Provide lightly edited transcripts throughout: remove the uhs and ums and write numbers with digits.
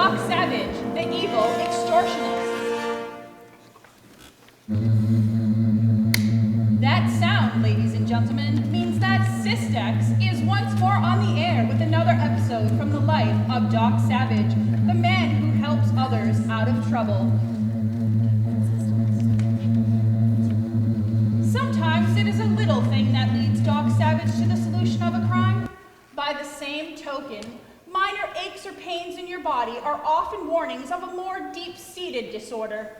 Doc Savage, the evil extortionist. That sound, ladies and gentlemen, means that Cystex is once more on the air with another episode from the life of Doc Savage, the man who helps others out of trouble. Sometimes it is a little thing that leads Doc Savage to the solution of a crime. By the same token, minor aches or pains in your body are often warnings of a more deep-seated disorder.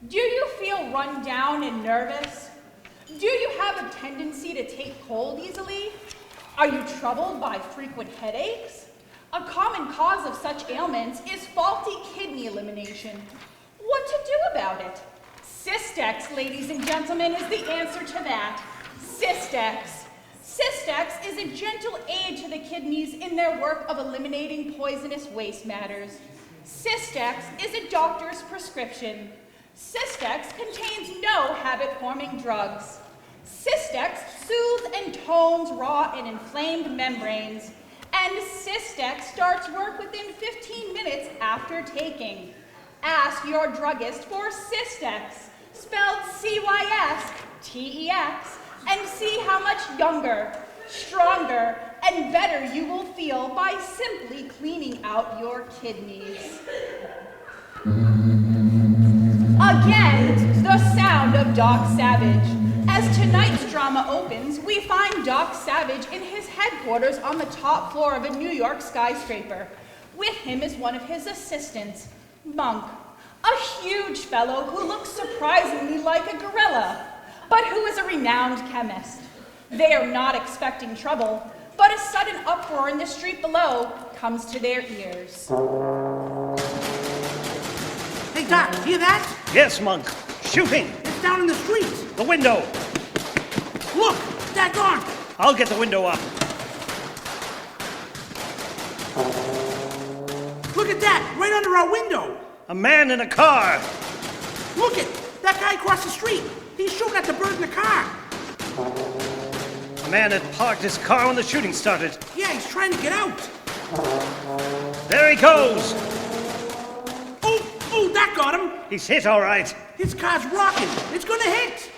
Do you feel run down and nervous? Do you have a tendency to take cold easily? Are you troubled by frequent headaches? A common cause of such ailments is faulty kidney elimination. What to do about it? Cystex, ladies and gentlemen, is the answer to that. Cystex. Cystex is a gentle aid to the kidneys in their work of eliminating poisonous waste matters. Cystex is a doctor's prescription. Cystex contains no habit-forming drugs. Cystex soothes and tones raw and inflamed membranes. And Cystex starts work within 15 minutes after taking. Ask your druggist for Cystex, spelled C-Y-S-T-E-X, and see how much younger, stronger, and better you will feel by simply cleaning out your kidneys. Again, the sound of Doc Savage. As tonight's drama opens, we find Doc Savage in his headquarters on the top floor of a New York skyscraper. With him is one of his assistants, Monk, a huge fellow who looks surprisingly like a gorilla, but who is a renowned chemist. They are not expecting trouble, but a sudden uproar in the street below comes to their ears. Hey, Doc, hear that? Yes, Monk. Shooting. It's down in the street. The window. Look, daggone. I'll get the window up. Look at that, right under our window. A man in a car. Look it, that guy across the street. He's shooting at the bird in the car. A man had parked his car when the shooting started. Yeah, he's trying to get out. There he goes. Oh, that got him. He's hit all right. His car's rocking. It's gonna hit.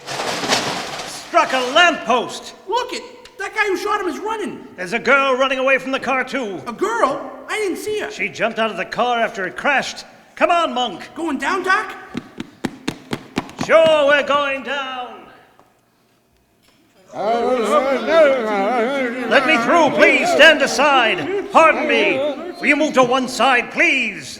Struck a lamppost. Look it, that guy who shot him is running. There's a girl running away from the car, too. A girl? I didn't see her. She jumped out of the car after it crashed. Come on, Monk. Going down, Doc? Sure, we're going down. Let me through, please. Stand aside. Pardon me. Will you move to one side, please?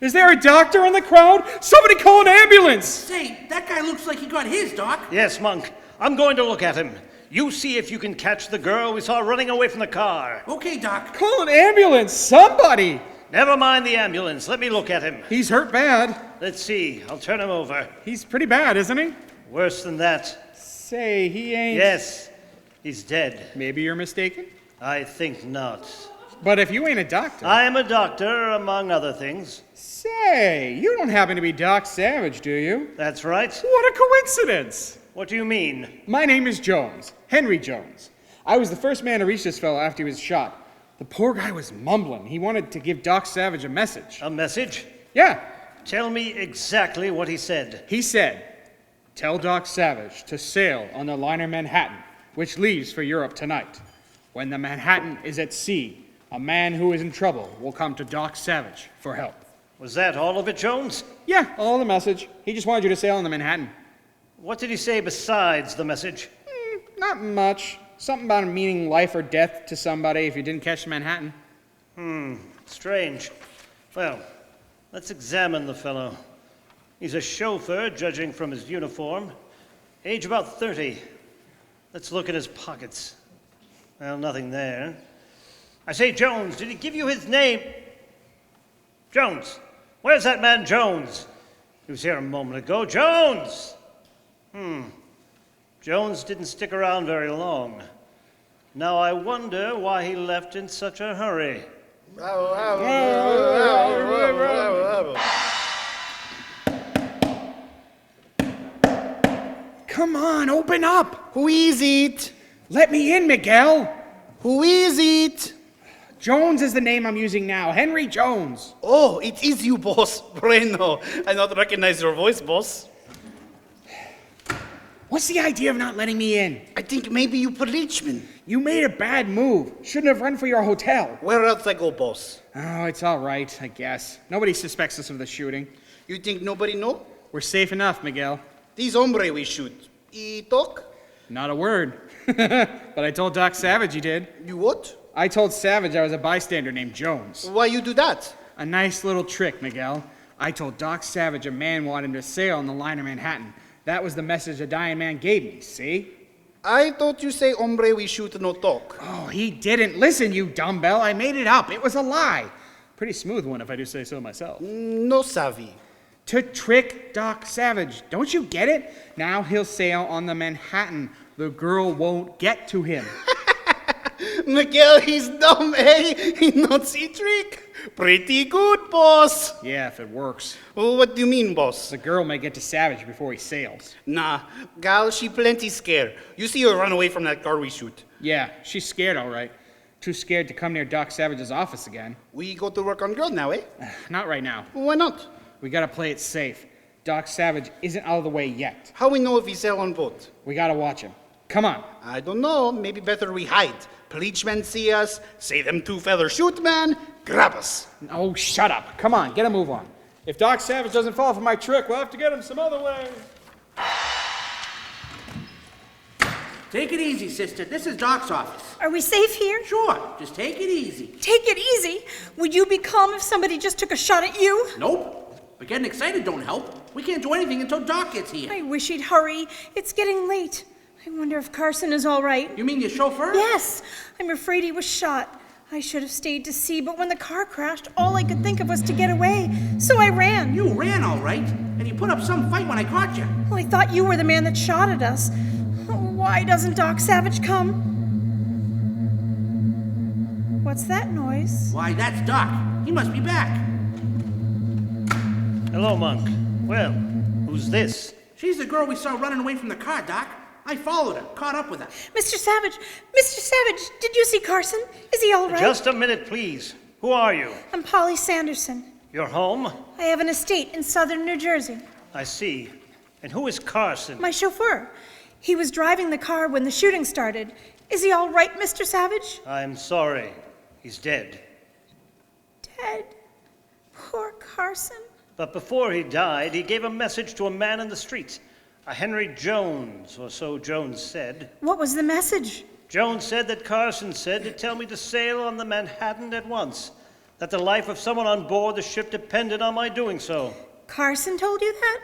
Is there a doctor in the crowd? Somebody call an ambulance! Say, that guy looks like he got his, Doc. Yes, Monk. I'm going to look at him. You see if you can catch the girl we saw running away from the car. Okay, Doc. Call an ambulance, somebody! Never mind the ambulance. Let me look at him. He's hurt bad. Let's see. I'll turn him over. He's pretty bad, isn't he? Worse than that. Say, he ain't... Yes, he's dead. Maybe you're mistaken? I think not. But if you ain't a doctor... I am a doctor, among other things. Say, you don't happen to be Doc Savage, do you? That's right. What a coincidence! What do you mean? My name is Jones, Henry Jones. I was the first man to reach this fellow after he was shot. The poor guy was mumbling. He wanted to give Doc Savage a message. A message? Yeah. Tell me exactly what he said. He said, tell Doc Savage to sail on the liner Manhattan, which leaves for Europe tonight. When the Manhattan is at sea, a man who is in trouble will come to Doc Savage for help. Was that all of it, Jones? Yeah, all the message. He just wanted you to sail on the Manhattan. What did he say besides the message? Not much. Something about meaning life or death to somebody if you didn't catch the Manhattan. Strange. Well, let's examine the fellow. He's a chauffeur, judging from his uniform. Age about 30. Let's look at his pockets. Well, nothing there. I say, Jones, did he give you his name? Jones, where's that man Jones? He was here a moment ago. Jones! Jones didn't stick around very long. Now I wonder why he left in such a hurry. Come on, open up. Who is it? Let me in, Miguel. Who is it? Jones is the name I'm using now. Henry Jones. Oh, it is you, boss. Bueno, I not recognize your voice, boss. What's the idea of not letting me in? I think maybe you policeman. You made a bad move. Shouldn't have run for your hotel. Where else I go, boss? Oh, it's all right, I guess. Nobody suspects us of the shooting. You think nobody know? We're safe enough, Miguel. These hombre we shoot. He talk? Not a word. But I told Doc Savage he did. You what? I told Savage I was a bystander named Jones. Why you do that? A nice little trick, Miguel. I told Doc Savage a man wanted to sail on the liner Manhattan. That was the message the dying man gave me, see? I thought you say hombre we shoot no talk. Oh, he didn't. Listen, you dumbbell. I made it up. It was a lie. Pretty smooth one, if I do say so myself. No savvy. To trick Doc Savage. Don't you get it? Now he'll sail on the Manhattan. The girl won't get to him. Miguel, he's dumb, eh? He not see trick. Pretty good, boss. Yeah, if it works. Well, what do you mean, boss? The girl may get to Savage before he sails. Nah, gal, she plenty scared. You see her run away from that car we shoot. Yeah, she's scared, all right. Too scared to come near Doc Savage's office again. We go to work on girl now, eh? Not right now. Why not? We gotta play it safe. Doc Savage isn't out of the way yet. How we know if he sail on boat? We gotta watch him. Come on. I don't know. Maybe better we hide. Policemen see us, say them two fellas shoot, man, grab us. Oh, shut up. Come on, get a move on. If Doc Savage doesn't fall for my trick, we'll have to get him some other way. Take it easy, sister. This is Doc's office. Are we safe here? Sure, just take it easy. Take it easy. Would you be calm if somebody just took a shot at you? Nope. But getting excited don't help. We can't do anything until Doc gets here. I wish he'd hurry. It's getting late. I wonder if Carson is all right. You mean your chauffeur? Yes. I'm afraid he was shot. I should have stayed to see, but when the car crashed, all I could think of was to get away. So I ran. You ran all right, and you put up some fight when I caught you. Well, I thought you were the man that shot at us. Why doesn't Doc Savage come? What's that noise? Why, that's Doc. He must be back. Hello, Monk. Well, who's this? She's the girl we saw running away from the car, Doc. I followed her, caught up with her. Mr. Savage! Mr. Savage! Did you see Carson? Is he all right? Just a minute, please. Who are you? I'm Polly Sanderson. You're home? I have an estate in southern New Jersey. I see. And who is Carson? My chauffeur. He was driving the car when the shooting started. Is he all right, Mr. Savage? I'm sorry. He's dead. Dead. Poor Carson. But before he died, he gave a message to a man in the street. A Henry Jones, or so Jones said. What was the message? Jones said that Carson said to tell me to sail on the Manhattan at once, that the life of someone on board the ship depended on my doing so. Carson told you that?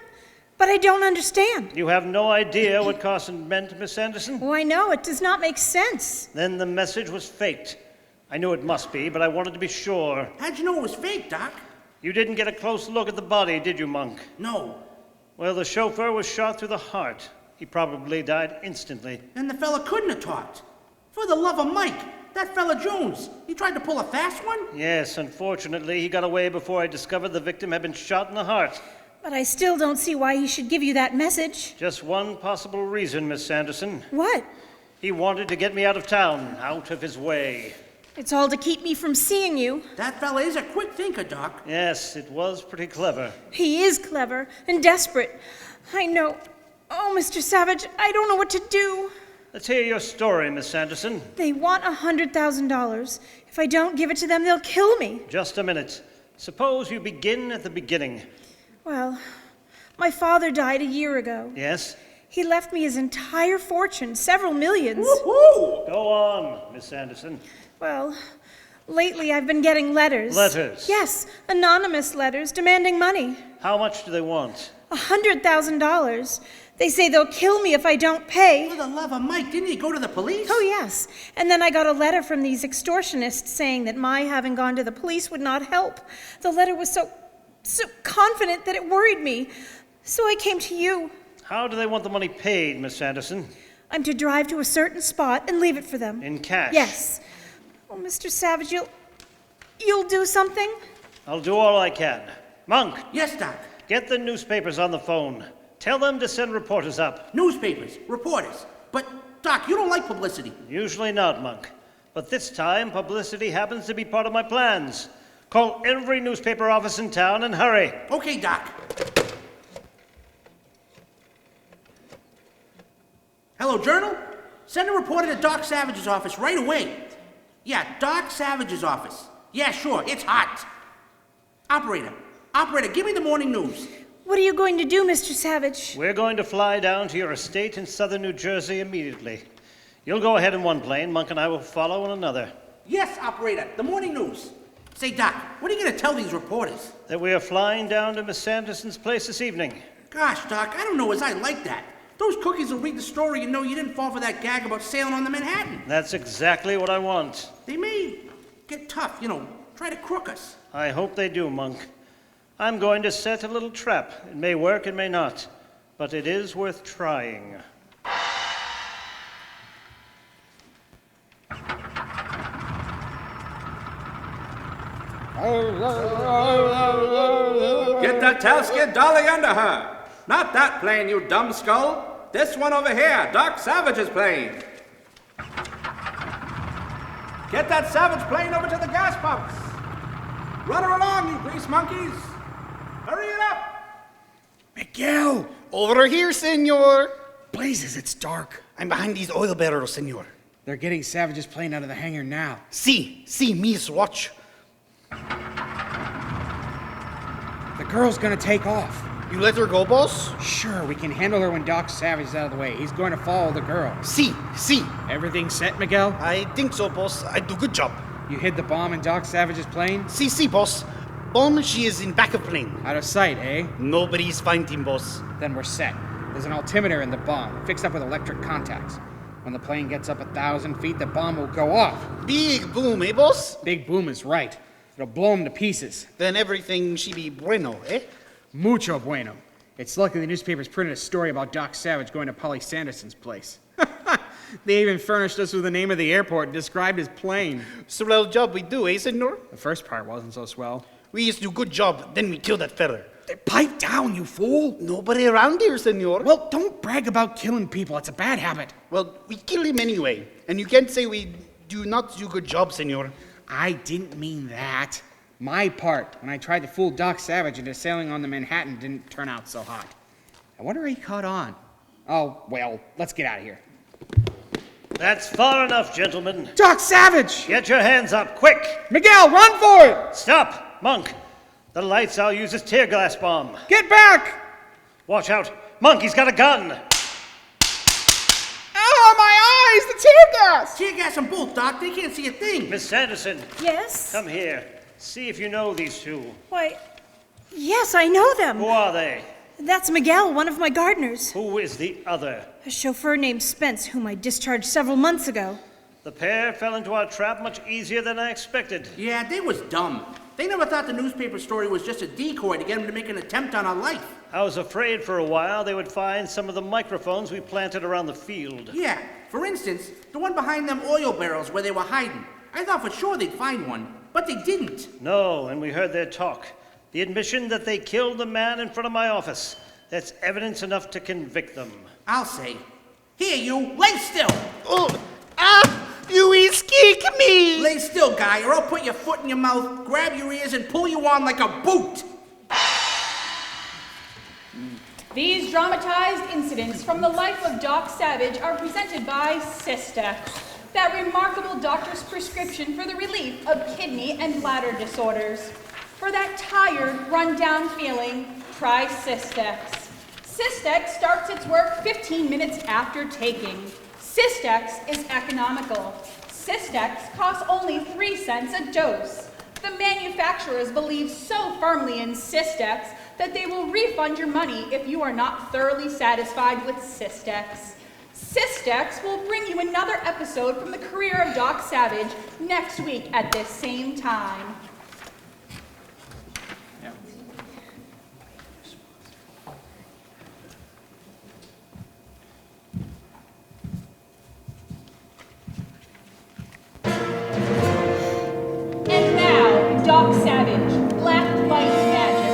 But I don't understand. You have no idea what Carson meant, Miss Anderson? Oh, I know. It does not make sense. Then the message was faked. I knew it must be, but I wanted to be sure. How'd you know it was fake, Doc? You didn't get a close look at the body, did you, Monk? No. Well, the chauffeur was shot through the heart. He probably died instantly. Then the fella couldn't have talked. For the love of Mike, that fella Jones, he tried to pull a fast one? Yes, unfortunately, he got away before I discovered the victim had been shot in the heart. But I still don't see why he should give you that message. Just one possible reason, Miss Sanderson. What? He wanted to get me out of town, out of his way. It's all to keep me from seeing you. That fella is a quick thinker, Doc. Yes, it was pretty clever. He is clever and desperate. I know. Oh, Mr. Savage, I don't know what to do. Let's hear your story, Miss Sanderson. They want $100,000. If I don't give it to them, they'll kill me. Just a minute. Suppose you begin at the beginning. Well, my father died a year ago. Yes? He left me his entire fortune, several millions. Woohoo! Go on, Miss Sanderson. Well, lately I've been getting letters. Letters? Yes, anonymous letters demanding money. How much do they want? $100,000. They say they'll kill me if I don't pay. For the love of Mike, didn't he go to the police? Oh, yes. And then I got a letter from these extortionists saying that my having gone to the police would not help. The letter was so confident that it worried me. So I came to you. How do they want the money paid, Miss Sanderson? I'm to drive to a certain spot and leave it for them. In cash? Yes. Oh, Mr. Savage, you'll do something? I'll do all I can. Monk, Yes, Doc. get the newspapers on the phone. Tell them to send reporters up. Newspapers, reporters. But, Doc, you don't like publicity. Usually not, Monk. But this time, publicity happens to be part of my plans. Call every newspaper office in town and hurry. Okay, Doc. Hello, Journal? Send a reporter to Doc Savage's office right away. Yeah, Doc Savage's office. Yeah, sure, it's hot. Operator, give me the morning news. What are you going to do, Mr. Savage? We're going to fly down to your estate in southern New Jersey immediately. You'll go ahead in one plane. Monk and I will follow in another. Yes, operator, the morning news. Say, Doc, what are you going to tell these reporters? That we are flying down to Miss Sanderson's place this evening. Gosh, Doc, I don't know as I like that. Those cookies will read the story and know you didn't fall for that gag about sailing on the Manhattan. That's exactly what I want. They may get tough, try to crook us. I hope they do, Monk. I'm going to set a little trap. It may work, it may not. But it is worth trying. Get that tailskid dolly under her. Not that plane, you dumb skull. This one over here, Doc Savage's plane. Get that Savage plane over to the gas pumps. Run her along, you grease monkeys. Hurry it up. Miguel! Over here, senor! Blazes, it's dark. I'm behind these oil barrels, senor. They're getting Savage's plane out of the hangar now. See, Miss, watch. The girl's gonna take off. You let her go, boss? Sure, we can handle her when Doc Savage is out of the way. He's going to follow the girl. See. Everything set, Miguel? I think so, boss. I do good job. You hid the bomb in Doc Savage's plane? See, boss. Bomb, she is in back of plane. Out of sight, eh? Nobody's finding, boss. Then we're set. There's an altimeter in the bomb, fixed up with electric contacts. When the plane gets up 1,000 feet, the bomb will go off. Big boom, eh, boss? Big boom is right. It'll blow him to pieces. Then everything she be bueno, eh? Mucho bueno. It's lucky the newspapers printed a story about Doc Savage going to Polly Sanderson's place. They even furnished us with the name of the airport and described his plane. Swell job we do, eh, senor? The first part wasn't so swell. We used to do good job, then we kill that feller. Pipe down, you fool! Nobody around here, senor. Well, don't brag about killing people. It's a bad habit. Well, we kill him anyway. And you can't say we do not do good job, senor. I didn't mean that. My part, when I tried to fool Doc Savage into sailing on the Manhattan, didn't turn out so hot. I wonder how he caught on. Oh, well, let's get out of here. That's far enough, gentlemen. Doc Savage! Get your hands up, quick! Miguel, run for it! Stop! Monk! The lights I'll use is tear gas bomb. Get back! Watch out! Monk, he's got a gun! Oh, my eyes! The tear gas! Tear gas them both, Doc. They can't see a thing. Miss Sanderson, Yes? come here. See if you know these two. Why, yes, I know them. Who are they? That's Miguel, one of my gardeners. Who is the other? A chauffeur named Spence, whom I discharged several months ago. The pair fell into our trap much easier than I expected. Yeah, they was dumb. They never thought the newspaper story was just a decoy to get them to make an attempt on our life. I was afraid for a while they would find some of the microphones we planted around the field. Yeah, for instance, the one behind them oil barrels where they were hiding. I thought for sure they'd find one, but they didn't. No, and we heard their talk. The admission that they killed the man in front of my office. That's evidence enough to convict them. I'll say. Here, you, lay still! Oh, you escape me! Lay still, guy, or I'll put your foot in your mouth, grab your ears, and pull you on like a boot! These dramatized incidents from the life of Doc Savage are presented by Cystex, that remarkable doctor's prescription for the relief of kidney and bladder disorders. For that tired, run-down feeling, try Cystex. Cystex starts its work 15 minutes after taking. Cystex is economical. Cystex costs only 3 cents a dose. The manufacturers believe so firmly in Cystex that they will refund your money if you are not thoroughly satisfied with Cystex. Cystex will bring you another episode from the career of Doc Savage next week at this same time. And now, Doc Savage, Black Light Magic.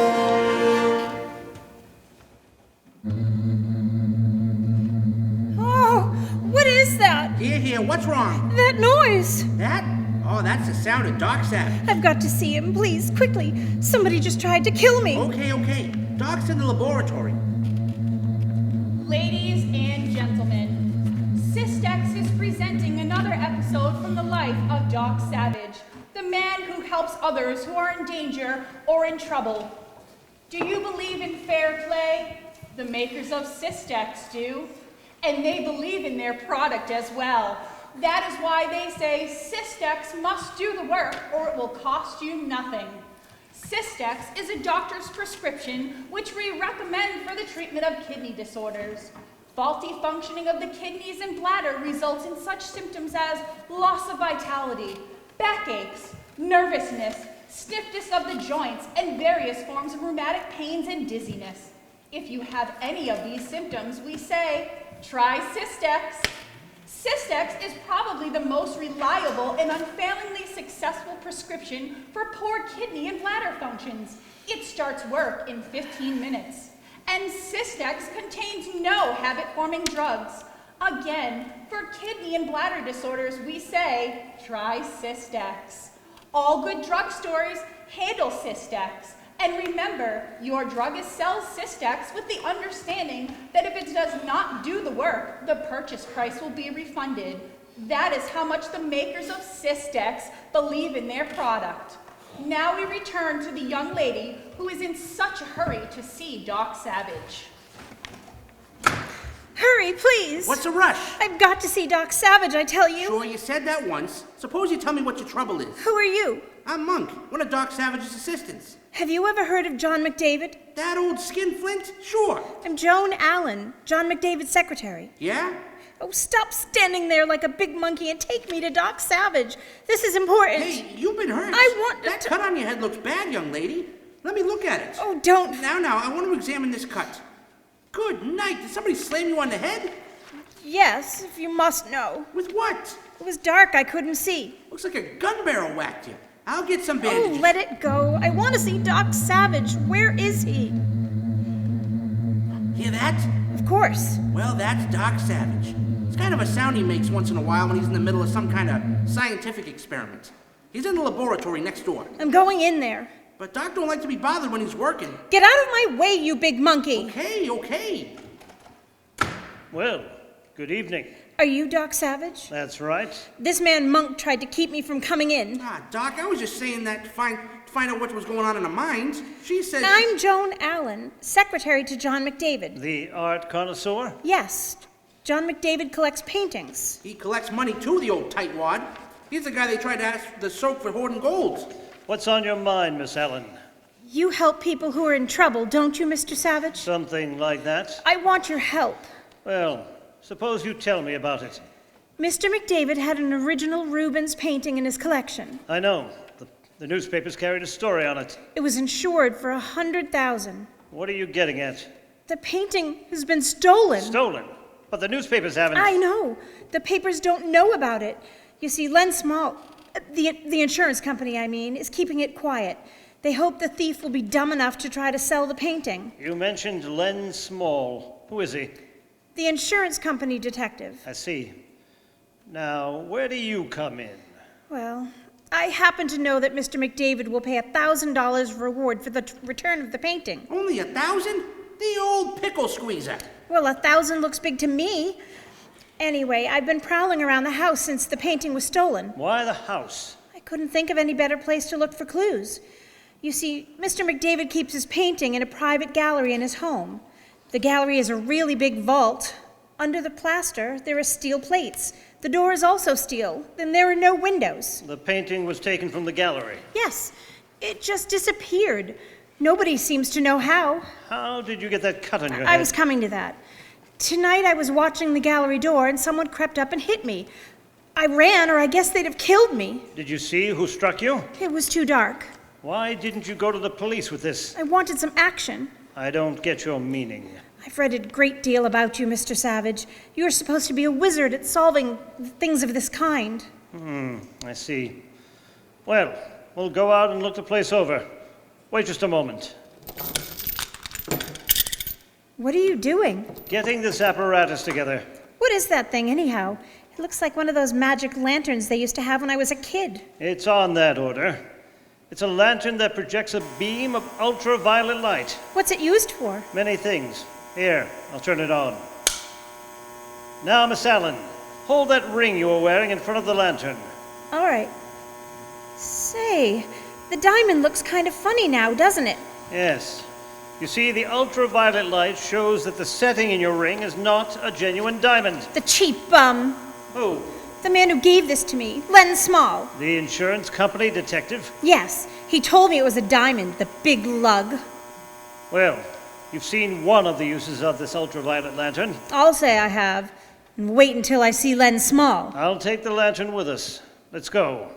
Oh, what is that? Here, what's wrong? that noise? That? Oh, that's the sound of Doc Savage. I've got to see him, please, quickly. Somebody just tried to kill me. Okay. Doc's in the laboratory. Ladies and gentlemen, Cystex is presenting another episode from the life of Doc Savage, the man who helps others who are in danger or in trouble. Do you believe in fair play? The makers of Cystex do. And they believe in their product as well. That is why they say Cystex must do the work or it will cost you nothing. Cystex is a doctor's prescription which we recommend for the treatment of kidney disorders. Faulty functioning of the kidneys and bladder results in such symptoms as loss of vitality, backaches, nervousness, stiffness of the joints, and various forms of rheumatic pains and dizziness. If you have any of these symptoms, we say, try Cystex. Cystex is probably the most reliable and unfailingly successful prescription for poor kidney and bladder functions. It starts work in 15 minutes. And Cystex contains no habit-forming drugs. Again, for kidney and bladder disorders, we say, try Cystex. All good drugstores handle Cystex. And remember, your druggist sells Cystex with the understanding that if it does not do the work, the purchase price will be refunded. That is how much the makers of Cystex believe in their product. Now we return to the young lady who is in such a hurry to see Doc Savage. Hurry, please. What's the rush? I've got to see Doc Savage, I tell you. Sure, you said that once. Suppose you tell me what your trouble is. Who are you? I'm Monk, one of Doc Savage's assistants. Have you ever heard of John McDavid? That old skinflint? Sure. I'm Joan Allen, John McDavid's secretary. Yeah? Oh, stop standing there like a big monkey and take me to Doc Savage. This is important. Hey, you've been hurt. I want That to... cut on your head looks bad, young lady. Let me look at it. Oh, don't... Now, I want to examine this cut. Good night. Did somebody slam you on the head? Yes, if you must know. With what? It was dark, I couldn't see. Looks like a gun barrel whacked you. I'll get some Oh, bandages. let it go. I want to see Doc Savage. Where is he? Hear that? Of course. Well, that's Doc Savage. It's kind of a sound he makes once in a while when he's in the middle of some kind of scientific experiment. He's in the laboratory next door. I'm going in there. But Doc don't like to be bothered when he's working. Get out of my way, you big monkey. Okay. Well, good evening. Are you Doc Savage? That's right. This man Monk tried to keep me from coming in. Doc, I was just saying that to find out what was going on in the mines. She said... I'm Joan Allen, secretary to John McDavid. The art connoisseur? Yes. John McDavid collects paintings. He collects money too, the old tightwad. He's the guy they tried to ask the soak for hoarding gold. What's on your mind, Miss Allen? You help people who are in trouble, don't you, Mr. Savage? Something like that? I want your help. Well, suppose you tell me about it. Mr. McDavid had an original Rubens painting in his collection. I know. The newspapers carried a story on it. It was insured for $100,000. What are you getting at? The painting has been stolen. Stolen? But the newspapers haven't... I know. The papers don't know about it. You see, Len Small, the insurance company, I mean, is keeping it quiet. They hope the thief will be dumb enough to try to sell the painting. You mentioned Len Small. Who is he? The insurance company detective. I see. Now, where do you come in? Well, I happen to know that Mr. McDavid will pay $1,000 reward for the return of the painting. Only 1,000? The old pickle squeezer. Well, 1,000 looks big to me. Anyway, I've been prowling around the house since the painting was stolen. Why the house? I couldn't think of any better place to look for clues. You see, Mr. McDavid keeps his painting in a private gallery in his home. The gallery is a really big vault. Under the plaster, there are steel plates. The door is also steel. Then there are no windows. The painting was taken from the gallery. Yes, it just disappeared. Nobody seems to know how. How did you get that cut on your head? I was coming to that. Tonight I was watching the gallery door and someone crept up and hit me. I ran, or I guess they'd have killed me. Did you see who struck you? It was too dark. Why didn't you go to the police with this? I wanted some action. I don't get your meaning. I've read a great deal about you, Mr. Savage. You're supposed to be a wizard at solving things of this kind. I see. Well, we'll go out and look the place over. Wait just a moment. What are you doing? Getting this apparatus together. What is that thing, anyhow? It looks like one of those magic lanterns they used to have when I was a kid. It's on that order. It's a lantern that projects a beam of ultraviolet light. What's it used for? Many things. Here, I'll turn it on. Now, Miss Allen, hold that ring you were wearing in front of the lantern. All right. Say, the diamond looks kind of funny now, doesn't it? Yes. You see, the ultraviolet light shows that the setting in your ring is not a genuine diamond. The cheap bum. Who? The man who gave this to me, Len Small. The insurance company detective? Yes, he told me it was a diamond, the big lug. Well, you've seen one of the uses of this ultraviolet lantern. I'll say I have. And wait until I see Len Small. I'll take the lantern with us. Let's go.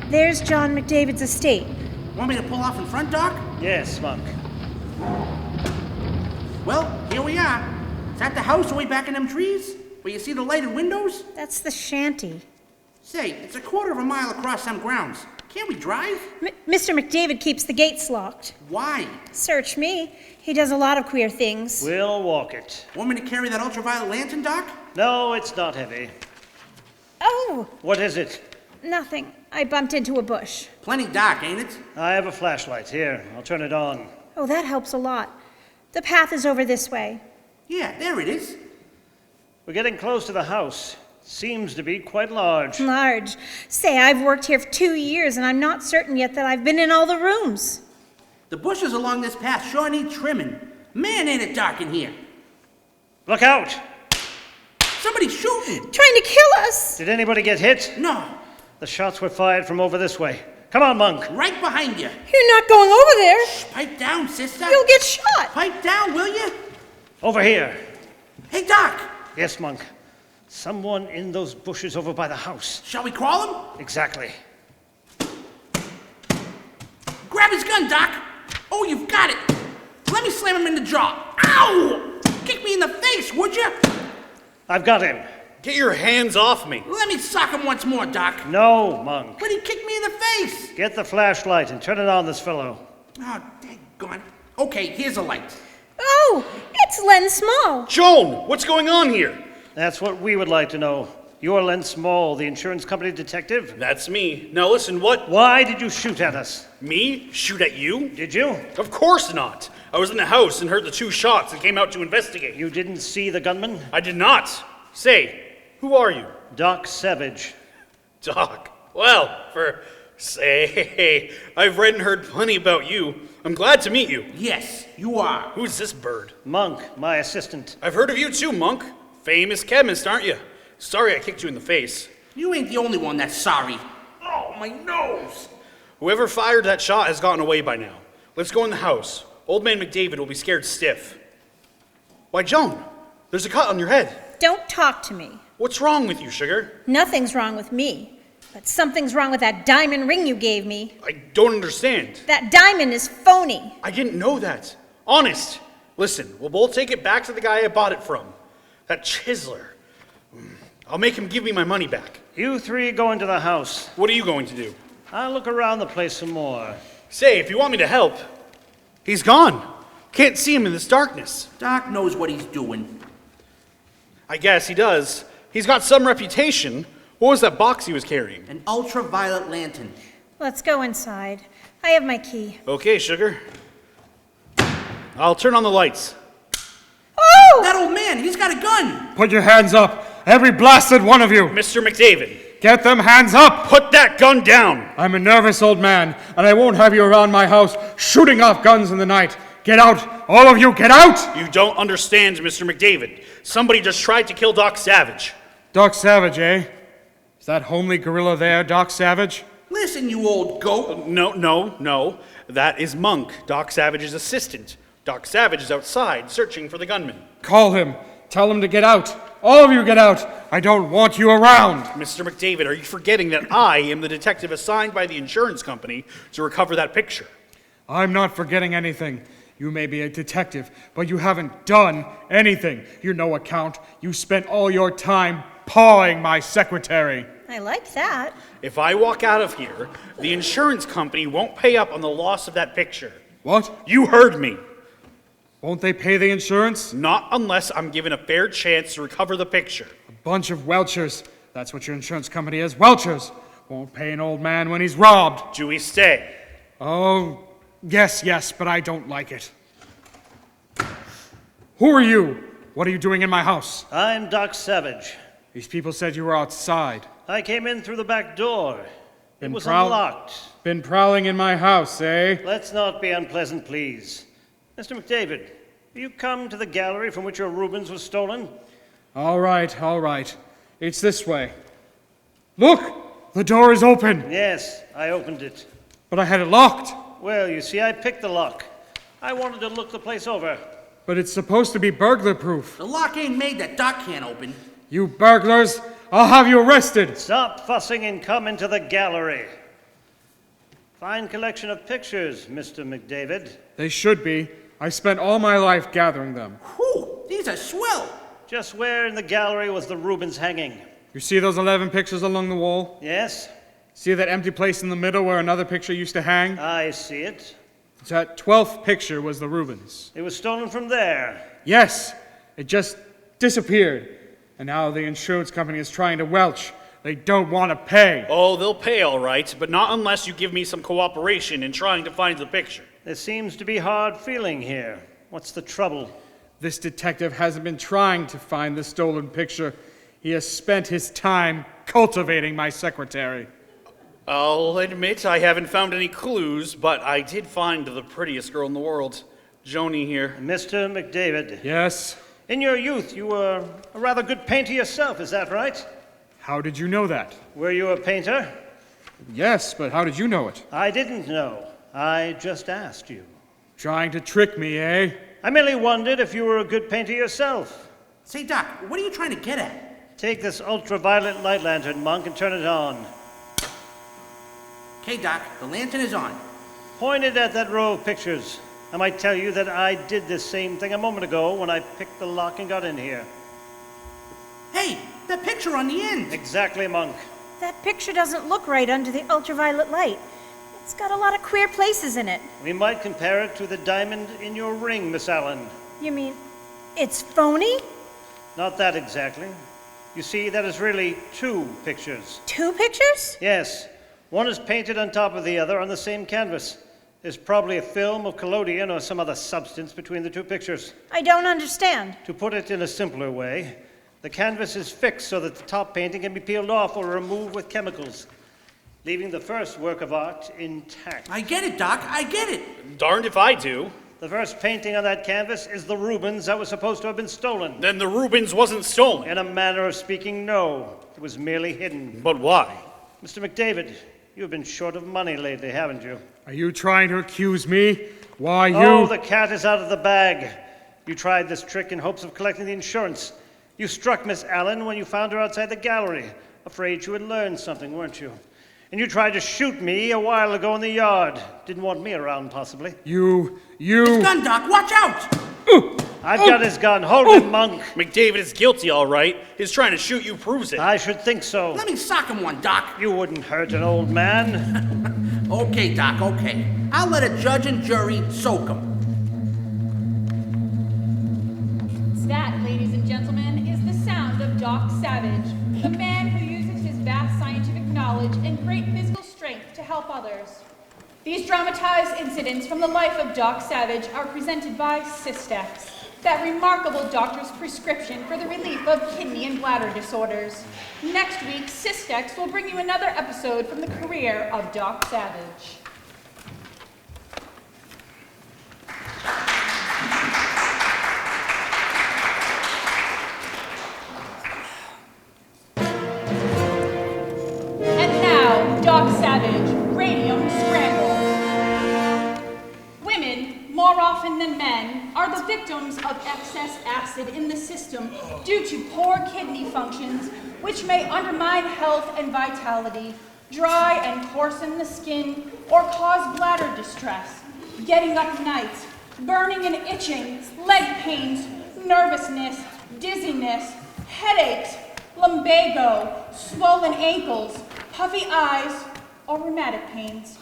There's John McDavid's estate. Want me to pull off in front, Doc? Yes, Monk. Well, here we are. Is that the house way back in them trees? Where you see the lighted windows? That's the shanty. Say, it's a quarter of a mile across them grounds. Can't we drive? Mr. McDavid keeps the gates locked. Why? Search me. He does a lot of queer things. We'll walk it. Want me to carry that ultraviolet lantern, Doc? No, it's not heavy. Oh, What is it? nothing. I bumped into a bush. Plenty dark, ain't it? I have a flashlight. Here, I'll turn it on. Oh, that helps a lot. The path is over this way. Yeah, there it is. We're getting close to the house. Seems to be quite large. Large. Say, I've worked here for 2 years, and I'm not certain yet that I've been in all the rooms. The bushes along this path sure need trimming. Man, ain't it dark in here. Look out! Somebody's shooting. Trying to kill us! Did anybody get hit? No, The shots were fired from over this way. Come on, Monk. right behind you. You're not going over there! Pipe down, sister. You'll get shot! Pipe down, will you? Over here. Hey, Doc, Yes, Monk. Someone in those bushes over by the house. shall we crawl him? Exactly. Grab his gun, Doc. Oh, you've got it. Let me slam him in the jaw. Ow! Kick me in the face, would you? I've got him. Get your hands off me. Let me sock him once more, Doc. No, Monk. But he kicked me in the face. Get the flashlight and turn it on this fellow. Oh, daggone. Okay, here's a light. Oh, it's Len Small. Joan, what's going on here? That's what we would like to know. You're Len Small, the insurance company detective. That's me. Now listen, what? Why did you shoot at us? Me? Shoot at you? Did you? Of course not. I was in the house and heard the 2 shots and came out to investigate. You didn't see the gunman? I did not. Say, who are you? Doc Savage. Doc. Well, say, I've read and heard plenty about you. I'm glad to meet you. Yes, you are. Who's this bird? Monk, my assistant. I've heard of you too, Monk. Famous chemist, aren't you? Sorry I kicked you in the face. You ain't the only one that's sorry. Oh, my nose. Whoever fired that shot has gotten away by now. Let's go in the house. Old man McDavid will be scared stiff. Why, Joan, there's a cut on your head. Don't talk to me. What's wrong with you, sugar? Nothing's wrong with me. But something's wrong with that diamond ring you gave me. I don't understand. That diamond is phony. I didn't know that. Honest. Listen, we'll both take it back to the guy I bought it from. That chiseler. I'll make him give me my money back. You 3 go into the house. What are you going to do? I'll look around the place some more. Say, if you want me to help. He's gone. Can't see him in this darkness. Doc knows what he's doing. I guess he does. He's got some reputation. What was that box he was carrying? An ultraviolet lantern. Let's go inside. I have my key. Okay, sugar. I'll turn on the lights. Oh! That old man, he's got a gun. Put your hands up, every blasted one of you. Mr. McDavid, Get them hands up. put that gun down. I'm a nervous old man, and I won't have you around my house shooting off guns in the night. Get out! All of you, get out! You don't understand, Mr. McDavid. Somebody just tried to kill Doc Savage. Doc Savage, eh? Is that homely gorilla there, Doc Savage? Listen, you old goat. No. That is Monk, Doc Savage's assistant. Doc Savage is outside searching for the gunman. Call him. Tell him to get out. All of you get out. I don't want you around. Mr. McDavid, are you forgetting that I am the detective assigned by the insurance company to recover that picture? I'm not forgetting anything. You may be a detective, but you haven't done anything. You're no account. You spent all your time pawing my secretary. I like that. If I walk out of here, the insurance company won't pay up on the loss of that picture. What? You heard me. Won't they pay the insurance? Not unless I'm given a fair chance to recover the picture. Bunch of welchers. That's what your insurance company is. Welchers. Won't pay an old man when he's robbed. Do we stay? Oh, yes, but I don't like it. Who are you? What are you doing in my house? I'm Doc Savage. These people said you were outside. I came in through the back door. It was prowl- unlocked. Been prowling in my house, eh? Let's not be unpleasant, please. Mr. McDavid, will you come to the gallery from which your Rubens was stolen? All right. It's this way. Look! The door is open, Yes, I opened it. but I had it locked. Well, you see, I picked the lock. I wanted to look the place over. But it's supposed to be burglar-proof. The lock ain't made that Doc can't open. You burglars! I'll have you arrested! Stop fussing and come into the gallery. Fine collection of pictures, Mr. McDavid. They should be. I spent all my life gathering them. Whew, these are swell. Just where in the gallery was the Rubens hanging? You see those 11 pictures along the wall? Yes, See that empty place in the middle where another picture used to hang? I see it. That 12th picture was the Rubens. It was stolen from there. Yes, it just disappeared. And now the insurance company is trying to welch. They don't want to pay. Oh, they'll pay all right, but not unless you give me some cooperation in trying to find the picture. There seems to be hard feeling here. What's the trouble? This detective hasn't been trying to find the stolen picture. He has spent his time cultivating my secretary. I'll admit I haven't found any clues, but I did find the prettiest girl in the world, Joni here. Mr. McDavid, Yes? in your youth you were a rather good painter yourself, is that right? How did you know that? Were you a painter? Yes, but how did you know it? I didn't know. I just asked you. Trying to trick me, eh? I merely wondered if you were a good painter yourself. Say, Doc, what are you trying to get at? Take this ultraviolet light lantern, Monk, and turn it on. Okay, Doc, the lantern is on. Point it at that row of pictures. I might tell you that I did this same thing a moment ago when I picked the lock and got in here. Hey, that picture on the end. Exactly, Monk. That picture doesn't look right under the ultraviolet light. It's got a lot of queer places in it. We might compare it to the diamond in your ring, Miss Allen. You mean it's phony? Not that exactly. You see, that is really two pictures. Two pictures? Yes, one is painted on top of the other on the same canvas. There's probably a film of collodion or some other substance between the two pictures. I don't understand. To put it in a simpler way, the canvas is fixed so that the top painting can be peeled off or removed with chemicals, leaving the first work of art intact. I get it, Doc, I get it. Darned if I do. The first painting on that canvas is the Rubens that was supposed to have been stolen. Then the Rubens wasn't stolen. In a manner of speaking, no. It was merely hidden. But why? Mr. McDavid, you've been short of money lately, haven't you? Are you trying to accuse me? Why, you... Oh, the cat is out of the bag. You tried this trick in hopes of collecting the insurance. You struck Miss Allen when you found her outside the gallery, afraid you had learned something, weren't you? And you tried to shoot me a while ago in the yard. Didn't want me around, possibly. You... His gun, Doc, watch out! I've got his gun. Hold it, Monk. McDavid is guilty, all right. His trying to shoot you proves it. I should think so. Let me sock him one, Doc. You wouldn't hurt an old man. Okay, Doc, okay. I'll let a judge and jury soak him. That, ladies and gentlemen, is the sound of Doc Savage, the man who uses his vast scientific knowledge and great physical strength to help others. These dramatized incidents from the life of Doc Savage are presented by Cystex, that remarkable doctor's prescription for the relief of kidney and bladder disorders. Next week, Cystex will bring you another episode from the career of Doc Savage. And now, Doc Savage, Radium Scramble. Women, more often than men, are the victims of excess acid in the system due to poor kidney functions, which may undermine health and vitality, dry and coarsen the skin, or cause bladder distress, getting up nights, burning and itching, leg pains, nervousness, dizziness, headaches, lumbago, swollen ankles, puffy eyes, or rheumatic pains.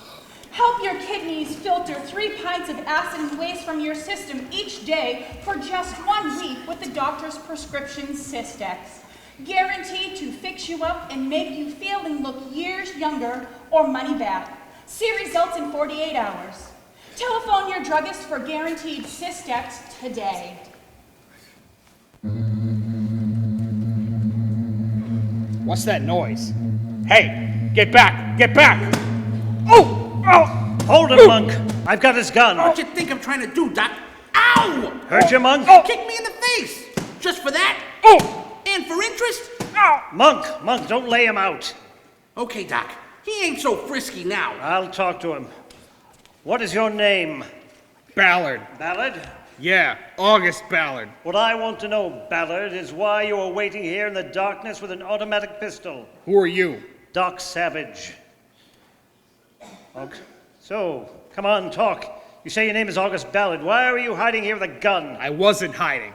Help your kidneys filter 3 pints of acid and waste from your system each day for just 1 week with the doctor's prescription Cystex. Guaranteed to fix you up and make you feel and look years younger or money back. See results in 48 hours. Telephone your druggist for guaranteed Cystex today. What's that noise? Hey, get back! Get back! Oh! Oh! Hold him, Monk. I've got his gun. What you think I'm trying to do, Doc? Ow! Hurt you, Monk? Kick me in the face! Just for that? Oh! And for interest? Monk, don't lay him out. Okay, Doc. He ain't so frisky now. I'll talk to him. What is your name? Ballard. Ballard? Yeah, August Ballard. What I want to know, Ballard, is why you are waiting here in the darkness with an automatic pistol. Who are you? Doc Savage. So, come on, talk. You say your name is August Ballard. Why are you hiding here with a gun? I wasn't hiding.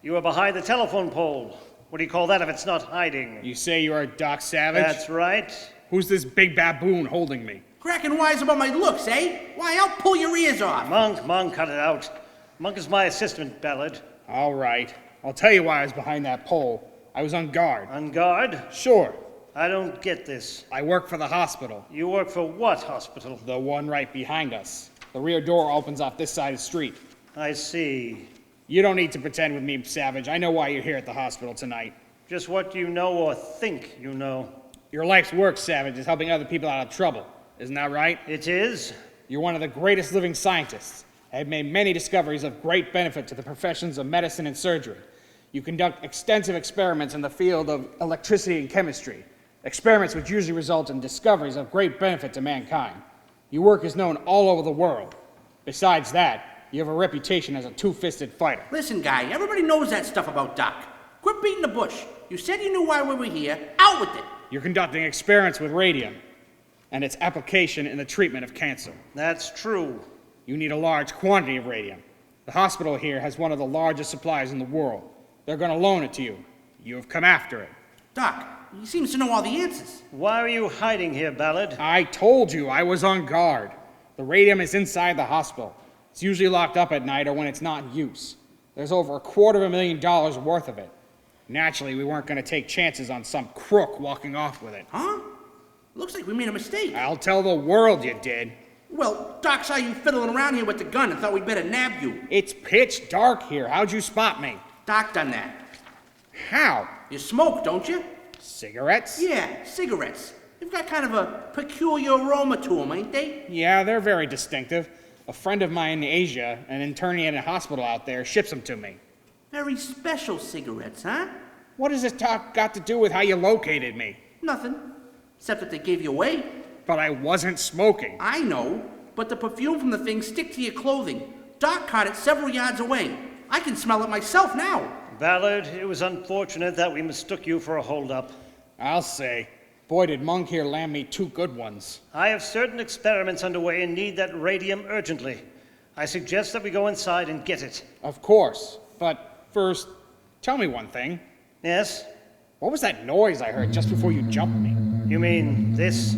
You were behind the telephone pole. What do you call that if it's not hiding? You say you are Doc Savage? That's right. Who's this big baboon holding me? Cracking wise about my looks, eh? Why, I'll pull your ears off. Monk, cut it out. Monk is my assistant, Ballard. All right. I'll tell you why I was behind that pole. I was on guard. On guard? Sure. I don't get this. I work for the hospital. You work for what hospital? The one right behind us. The rear door opens off this side of the street. I see. You don't need to pretend with me, Savage. I know why you're here at the hospital tonight. Just what you know or think you know. Your life's work, Savage, is helping other people out of trouble. Isn't that right? It is? You're one of the greatest living scientists. Have made many discoveries of great benefit to the professions of medicine and surgery. You conduct extensive experiments in the field of electricity and chemistry, experiments which usually result in discoveries of great benefit to mankind. Your work is known all over the world. Besides that, you have a reputation as a two-fisted fighter. Listen, guy, everybody knows that stuff about Doc. Quit beating the bush. You said you knew why we were here. Out with it. You're conducting experiments with radium and its application in the treatment of cancer. That's true. You need a large quantity of radium. The hospital here has one of the largest supplies in the world. They're going to loan it to you. You have come after it. Doc, he seems to know all the answers. Why are you hiding here, Ballard? I told you I was on guard. The radium is inside the hospital. It's usually locked up at night or when it's not in use. There's over $250,000 worth of it. Naturally, we weren't going to take chances on some crook walking off with it. Huh? Looks like we made a mistake. I'll tell the world you did. Well, Doc saw you fiddling around here with the gun and thought we'd better nab you. It's pitch dark here. How'd you spot me? Doc done that. How? You smoke, don't you? Cigarettes? Yeah, cigarettes. They've got kind of a peculiar aroma to them, ain't they? Yeah, they're very distinctive. A friend of mine in Asia, an internee in a hospital out there, ships them to me. Very special cigarettes, huh? What does this talk got to do with how you located me? Nothing. Except that they gave you away. But I wasn't smoking. I know, but the perfume from the thing stick to your clothing. Doc caught it several yards away. I can smell it myself now. Ballard, it was unfortunate that we mistook you for a holdup. I'll say. Boy, did Monk here land me 2 good ones. I have certain experiments underway and need that radium urgently. I suggest that we go inside and get it. Of course. But first, tell me one thing. Yes? What was that noise I heard just before you jumped me? You mean this?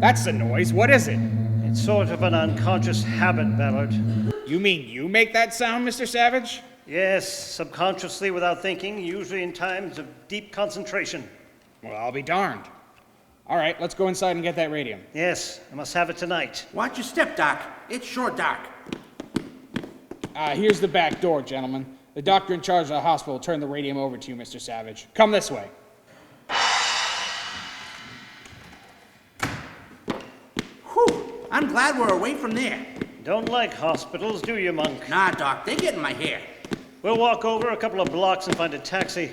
That's the noise. What is it? It's sort of an unconscious habit, Ballard. You mean you make that sound, Mr. Savage? Yes, subconsciously without thinking, usually in times of deep concentration. Well, I'll be darned. All right, let's go inside and get that radium. Yes, I must have it tonight. Watch your step, Doc. It's sure dark. Here's the back door, gentlemen. The doctor in charge of the hospital will turn the radium over to you, Mr. Savage. Come this way. Whew, I'm glad we're away from there. Don't like hospitals, do you, Monk? Nah, Doc, they get in my hair. We'll walk over a couple of blocks and find a taxi.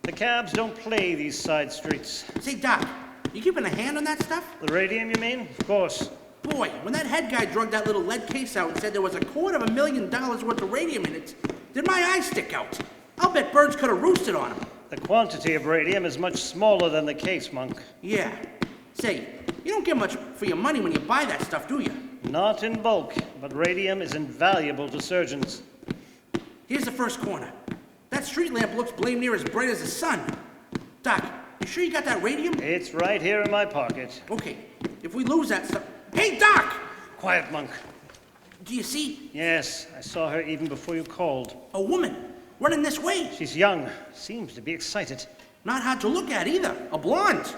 The cabs don't play these side streets. Say, Doc, you keeping a hand on that stuff? The radium, you mean? Of course. Boy, when that head guy drug that little lead case out and said there was $250,000 worth of radium in it, did my eyes stick out? I'll bet birds could have roosted on him. The quantity of radium is much smaller than the case, Monk. Yeah. Say, you don't get much for your money when you buy that stuff, do you? Not in bulk, but radium is invaluable to surgeons. Here's the first corner. That street lamp looks blame near as bright as the sun. Doc, you sure you got that radium? It's right here in my pocket. Okay, if we lose that stuff... Hey, Doc! Quiet, Monk. Do you see? Yes, I saw her even before you called. A woman running this way. She's young, seems to be excited. Not hard to look at either. A blonde.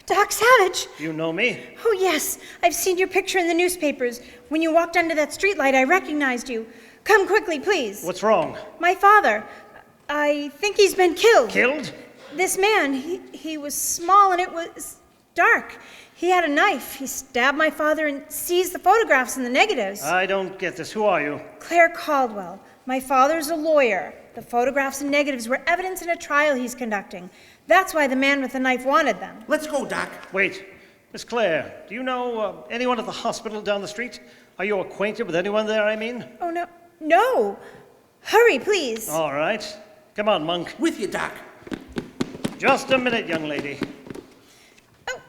Doc Savage! You know me? Oh, yes. I've seen your picture in the newspapers. When you walked under that streetlight, I recognized you. Come quickly, please. What's wrong? My father. I think he's been killed. Killed? This man, he was small and it was dark. He had a knife. He stabbed my father and seized the photographs and the negatives. I don't get this. Who are you? Claire Caldwell. My father's a lawyer. The photographs and negatives were evidence in a trial he's conducting. That's why the man with the knife wanted them. Let's go, Doc. Wait. Miss Claire, do you know anyone at the hospital down the street? Are you acquainted with anyone there, I mean? Oh, no. No. Hurry, please. All right. Come on, Monk. With you, Doc. Just a minute, young lady. Oh,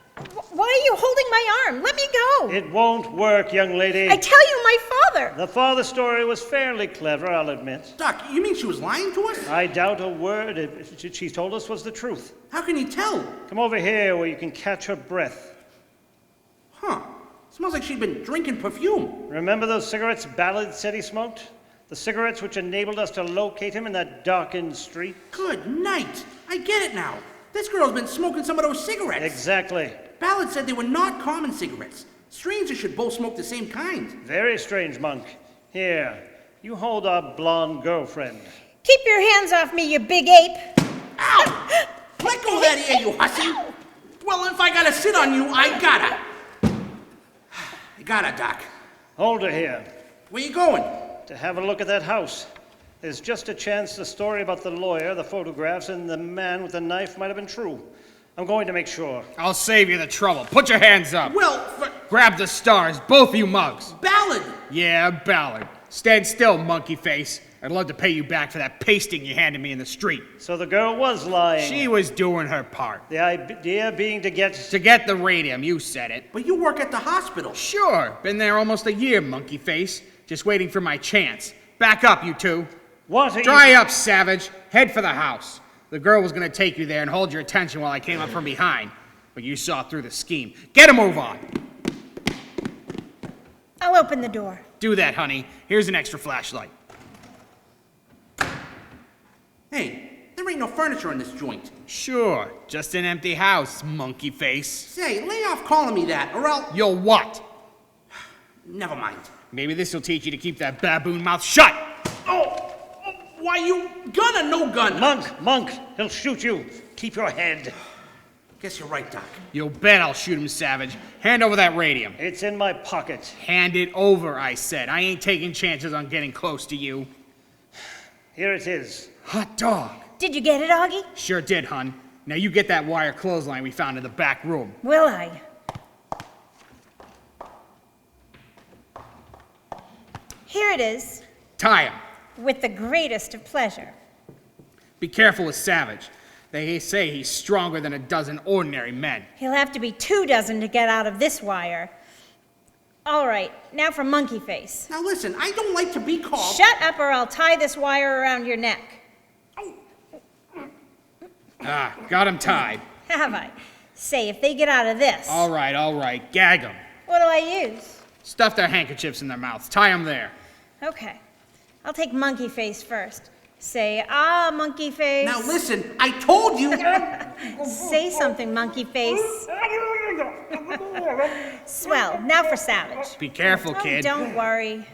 why are you holding my arm? Let me go. It won't work, young lady. I tell you, my father. The father story was fairly clever, I'll admit. Doc, you mean she was lying to us? I doubt a word she told us was the truth. How can you tell? Come over here where you can catch her breath. Huh. Smells like she'd been drinking perfume. Remember those cigarettes Ballard said he smoked? The cigarettes which enabled us to locate him in that darkened street? Good night. I get it now. This girl's been smoking some of those cigarettes. Exactly. Ballard said they were not common cigarettes. Strangers should both smoke the same kind. Very strange, Monk. Here, you hold our blonde girlfriend. Keep your hands off me, you big ape. Ow! Let go of that ear, you hussy. Well, if I gotta sit on you, I gotta. I gotta, Doc. Hold her here. Where you going? To have a look at that house. There's just a chance the story about the lawyer, the photographs, and the man with the knife might have been true. I'm going to make sure. I'll save you the trouble. Put your hands up. Well, Grab the stars, both you mugs. Ballard! Yeah, Ballard. Stand still, monkey face. I'd love to pay you back for that pasting you handed me in the street. So the girl was lying. She was doing her part. The idea being to get... To get the radium, you said it. But you work at the hospital. Sure, been there almost a year, monkey face. Just waiting for my chance. Back up, you two. What are Dry you... up, Savage. Head for the house. The girl was gonna take you there and hold your attention while I came up from behind. But you saw through the scheme. Get a move on. I'll open the door. Do that, honey. Here's an extra flashlight. Hey, there ain't no furniture in this joint. Sure, just an empty house, monkey face. Say, lay off calling me that, or else... You'll what? Never mind. Maybe this'll teach you to keep that baboon mouth shut. Oh! Why, you gun or no gun? Monk, he'll shoot you. Keep your head. Guess you're right, Doc. You'll bet I'll shoot him, Savage. Hand over that radium. It's in my pocket. Hand it over, I said. I ain't taking chances on getting close to you. Here it is. Hot dog. Did you get it, Augie? Sure did, hun. Now you get that wire clothesline we found in the back room. Will I? Here it is, Tie him. with the greatest of pleasure. Be careful with Savage. They say he's stronger than a dozen ordinary men. He'll have to be 24 to get out of this wire. All right, now for Monkey Face. Now listen, I don't like to be called... Shut up or I'll tie this wire around your neck. Ah, got him tied. Have I? Say, if they get out of this, All right. Gag them. what do I use? Stuff their handkerchiefs in their mouths. Tie them there. Okay, I'll take Monkey Face first. Say, ah, Monkey Face. Now listen, I told you... Say something, Monkey Face. Swell, now for Savage. Be careful, Oh, kid. don't worry.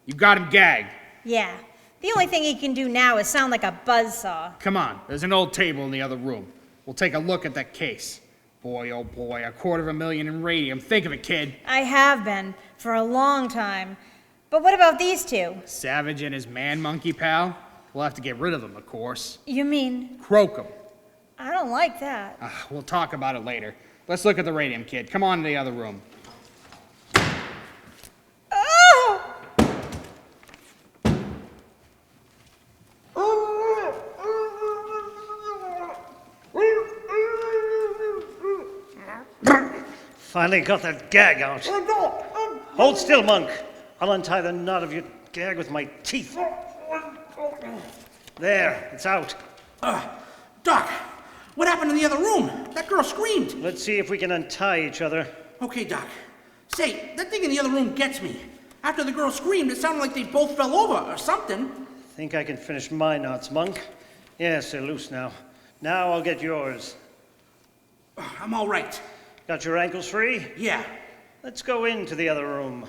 You got him gagged. Yeah, the only thing he can do now is sound like a buzzsaw. Come on, there's an old table in the other room. We'll take a look at that case. Boy, oh boy, $250,000 in radium. Think of it, kid. I have been, for a long time. But what about these two? Savage and his man-monkey pal? We'll have to get rid of them, of course. You mean, Croak them. I don't like that. We'll talk about it later. Let's look at the radium, kid. Come on to the other room. Oh! Finally got that gag out. Hold still, Monk. I'll untie the knot of your gag with my teeth. There, it's out. Doc, what happened in the other room? That girl screamed. Let's see if we can untie each other. Okay, Doc. Say, that thing in the other room gets me. After the girl screamed, it sounded like they both fell over or something. Think I can finish my knots, Monk? Yes, they're loose now. Now I'll get yours. I'm all right. Got your ankles free? Yeah. Let's go into the other room.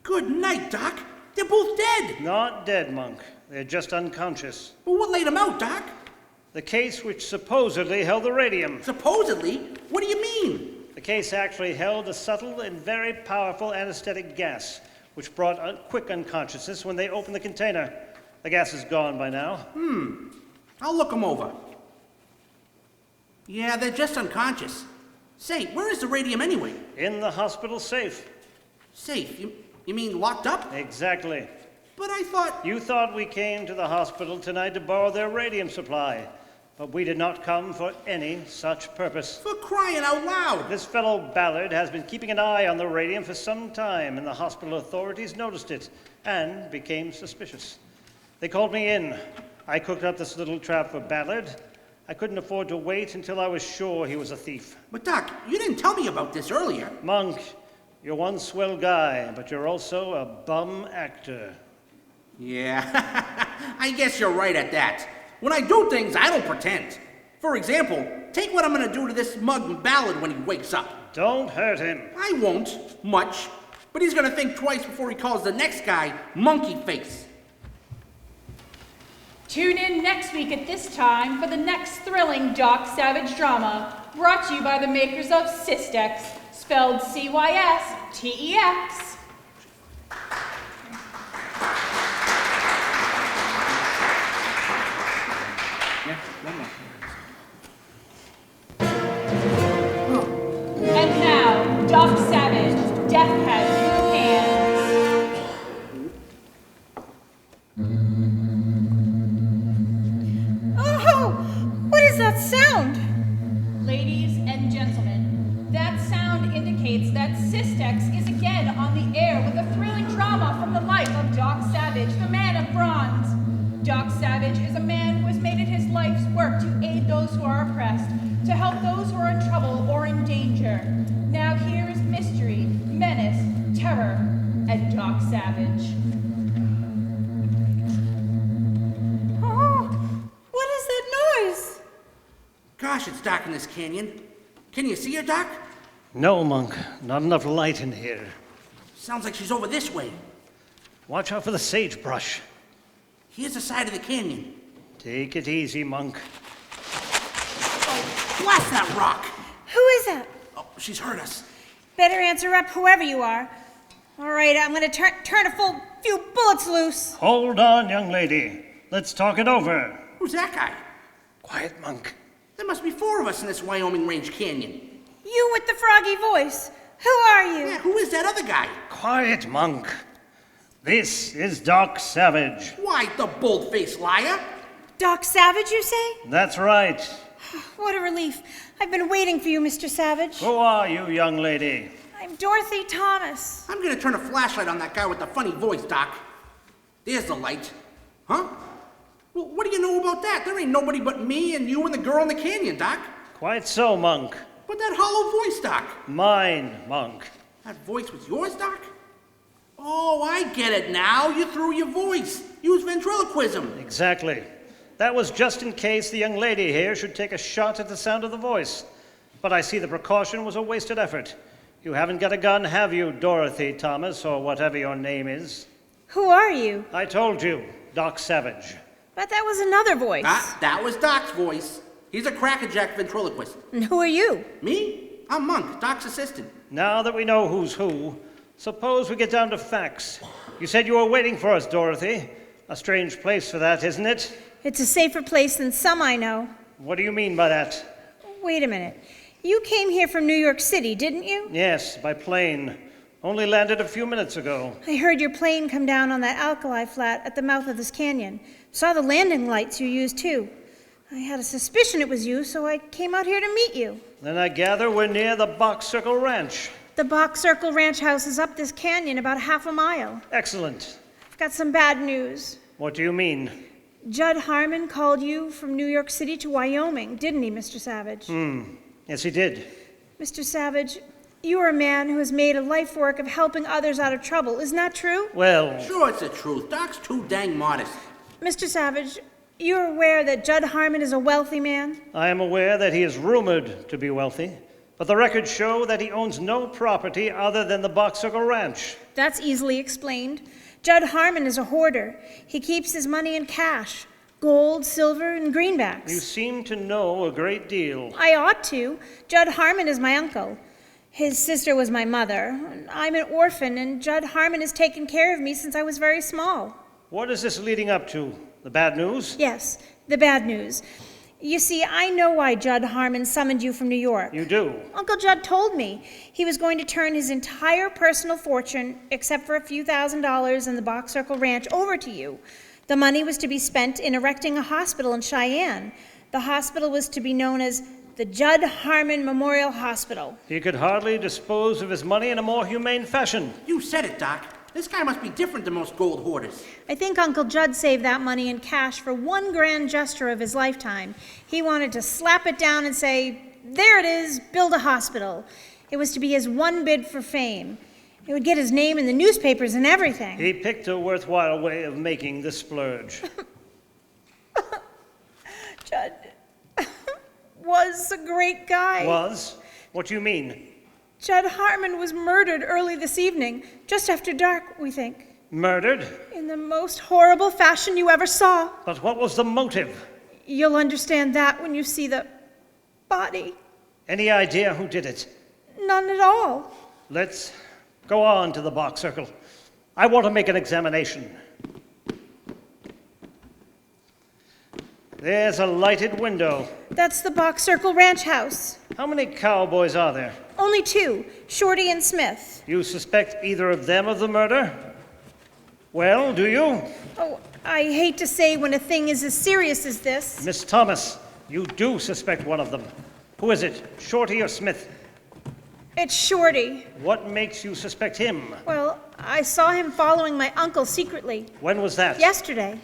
Good night, Doc. They're both dead. Not dead, Monk. They're just unconscious. Well, what laid them out, Doc? The case which supposedly held the radium. Supposedly? What do you mean? The case actually held a subtle and very powerful anesthetic gas, which brought quick unconsciousness when they opened the container. The gas is gone by now. I'll look them over. Yeah, they're just unconscious. Say, where is the radium anyway? In the hospital safe. Safe? You mean locked up? Exactly. But I thought... You thought we came to the hospital tonight to borrow their radium supply, but we did not come for any such purpose. For crying out loud! This fellow Ballard has been keeping an eye on the radium for some time, and the hospital authorities noticed it and became suspicious. They called me in. I cooked up this little trap for Ballard. I couldn't afford to wait until I was sure he was a thief. But Doc, you didn't tell me about this earlier. Monk, you're one swell guy, but you're also a bum actor. Yeah, I guess you're right at that. When I do things, I don't pretend. For example, take what I'm gonna do to this mug Ballard when he wakes up. Don't hurt him. I won't, much. But he's gonna think twice before he calls the next guy Monkey Face. Tune in next week at this time for the next thrilling Doc Savage drama, brought to you by the makers of Cystex, spelled C-Y-S-T-E-X. And now, Doc Savage, Death has new hands. Oh, what is that sound? Ladies and gentlemen, that sound indicates that Cystex is again on the air with a thrilling drama from the life of Doc Savage, the man of bronze. Doc Savage is a man who has made it his life's work to aid those who are oppressed, to help those who are in trouble or in danger. Now here is mystery, menace, terror, and Doc Savage. Oh, what is that noise? Gosh, it's dark in this canyon. Can you see her, Doc? No, Monk. Not enough light in here. Sounds like she's over this way. Watch out for the sagebrush. Here's the side of the canyon. Take it easy, Monk. Oh, blast that rock! Who is that? Oh, she's heard us. Better answer up, whoever you are. All right, I'm gonna turn a full few bullets loose. Hold on, young lady. Let's talk it over. Who's that guy? Quiet, Monk. There must be 4 of us in this Wyoming Range canyon. You with the froggy voice. Who are you? Yeah, who is that other guy? Quiet, Monk. This is Doc Savage. Why, the bold-faced liar? Doc Savage, you say? That's right. What a relief. I've been waiting for you, Mr. Savage. Who are you, young lady? I'm Dorothy Thomas. I'm gonna turn a flashlight on that guy with the funny voice, Doc. There's the light. Huh? Well, what do you know about that? There ain't nobody but me and you and the girl in the canyon, Doc. Quite so, Monk. But that hollow voice, Doc. Mine, Monk. That voice was yours, Doc? Oh, I get it now. You threw your voice. Use ventriloquism. Exactly. That was just in case the young lady here should take a shot at the sound of the voice. But I see the precaution was a wasted effort. You haven't got a gun, have you, Dorothy Thomas, or whatever your name is? Who are you? I told you, Doc Savage. But that was another voice. That was Doc's voice. He's a crackerjack ventriloquist. And who are you? Me? I'm Monk, Doc's assistant. Now that we know who's who, suppose we get down to facts. You said you were waiting for us, Dorothy. A strange place for that, isn't it? It's a safer place than some I know. What do you mean by that? Wait a minute. You came here from New York City, didn't you? Yes, by plane. Only landed a few minutes ago. I heard your plane come down on that alkali flat at the mouth of this canyon. Saw the landing lights you used, too. I had a suspicion it was you, so I came out here to meet you. Then I gather we're near the Box Circle Ranch. The Box Circle Ranch house is up this canyon about half a mile. Excellent. I've got some bad news. What do you mean? Judd Harmon called you from New York City to Wyoming, didn't he, Mr. Savage? Yes, he did. Mr. Savage, you are a man who has made a life work of helping others out of trouble. Isn't that true? Well, Sure, it's the truth. Doc's too dang modest. Mr. Savage, you're aware that Judd Harmon is a wealthy man? I am aware that he is rumored to be wealthy, but the records show that he owns no property other than the Box Circle Ranch. That's easily explained. Judd Harmon is a hoarder. He keeps his money in cash, gold, silver, and greenbacks. You seem to know a great deal. I ought to. Judd Harmon is my uncle. His sister was my mother. I'm an orphan, and Judd Harmon has taken care of me since I was very small. What is this leading up to? The bad news? Yes, the bad news. You see, I know why Judd Harmon summoned you from New York. You do? Uncle Judd told me he was going to turn his entire personal fortune, except for a few $1,000s in the Box Circle Ranch, over to you. The money was to be spent in erecting a hospital in Cheyenne. The hospital was to be known as the Judd Harmon Memorial Hospital. He could hardly dispose of his money in a more humane fashion. You said it, Doc. This guy must be different than most gold hoarders. I think Uncle Judd saved that money in cash for one grand gesture of his lifetime. He wanted to slap it down and say, "There it is, build a hospital." It was to be his one bid for fame. It would get his name in the newspapers and everything. He picked a worthwhile way of making the splurge. Judd was a great guy. Was? What do you mean? Judd Harmon was murdered early this evening, just after dark, we think. Murdered? In the most horrible fashion you ever saw. But what was the motive? You'll understand that when you see the body. Any idea who did it? None at all. Let's go on to the Box Circle. I want to make an examination. There's a lighted window. That's the Box Circle Ranch house. How many cowboys are there? Only two, Shorty and Smith. You suspect either of them of the murder? Well, do you? Oh, I hate to say when a thing is as serious as this. Miss Thomas, you do suspect one of them. Who is it, Shorty or Smith? It's Shorty. What makes you suspect him? Well, I saw him following my uncle secretly. When was that? Yesterday.